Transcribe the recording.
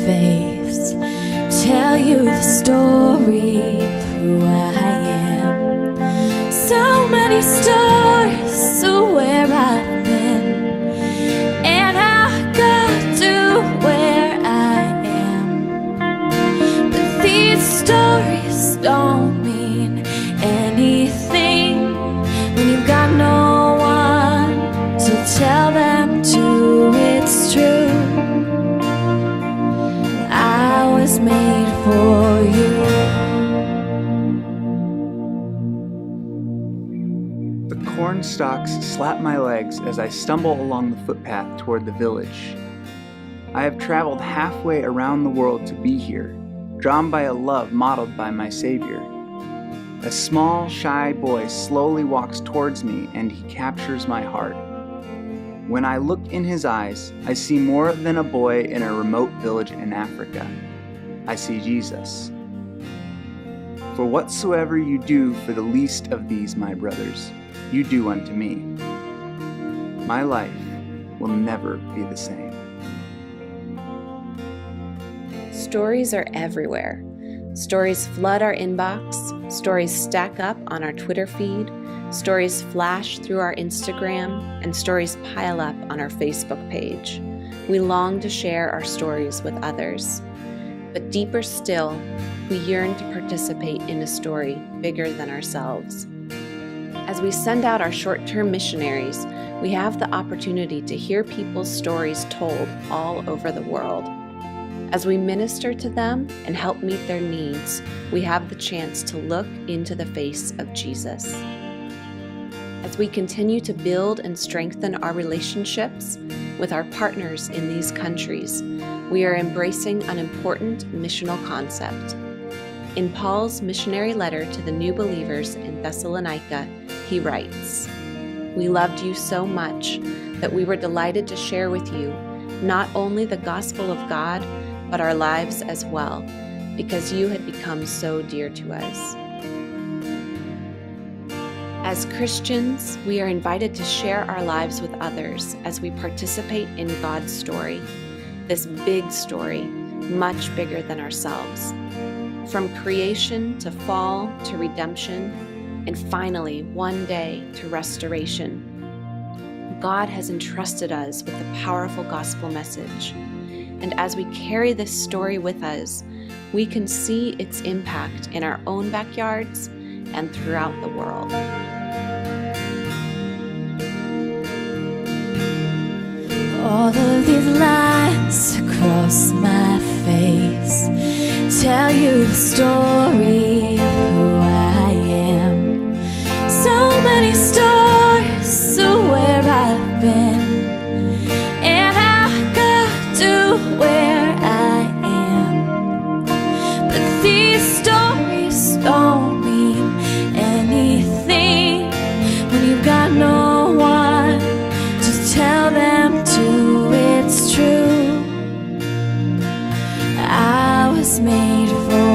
face, tell you the story of who I am. So many stories of where I've been and how I got to where I am. But these stories don't mean anything when you've got no one to tell them to. It's true, I was made for you. The corn stalks slap my legs as I stumble along the footpath toward the village. I have traveled halfway around the world to be here, drawn by a love modeled by my Savior. A small, shy boy slowly walks towards me and he captures my heart. When I look in his eyes, I see more than a boy in a remote village in Africa. I see Jesus. For whatsoever you do for the least of these, my brothers, you do unto me. My life will never be the same. Stories are everywhere. Stories flood our inbox, stories stack up on our Twitter feed, stories flash through our Instagram, and stories pile up on our Facebook page. We long to share our stories with others. But deeper still, we yearn to participate in a story bigger than ourselves. As we send out our short-term missionaries, we have the opportunity to hear people's stories told all over the world. As we minister to them and help meet their needs, we have the chance to look into the face of Jesus. As we continue to build and strengthen our relationships with our partners in these countries, we are embracing an important missional concept. In Paul's missionary letter to the new believers in Thessalonica, he writes, "We loved you so much that we were delighted to share with you not only the gospel of God, but our lives as well, because you had become so dear to us." As Christians, we are invited to share our lives with others as we participate in God's story, this big story, much bigger than ourselves. From creation to fall to redemption, and finally, one day, to restoration. God has entrusted us with the powerful gospel message. And as we carry this story with us, we can see its impact in our own backyards and throughout the world. All of these lines across my face tell you the story of who I am. So many stories of where I've been and how I got to where I am. But these stories don't mean anything when you've got no one to tell them to. It's true, I was made for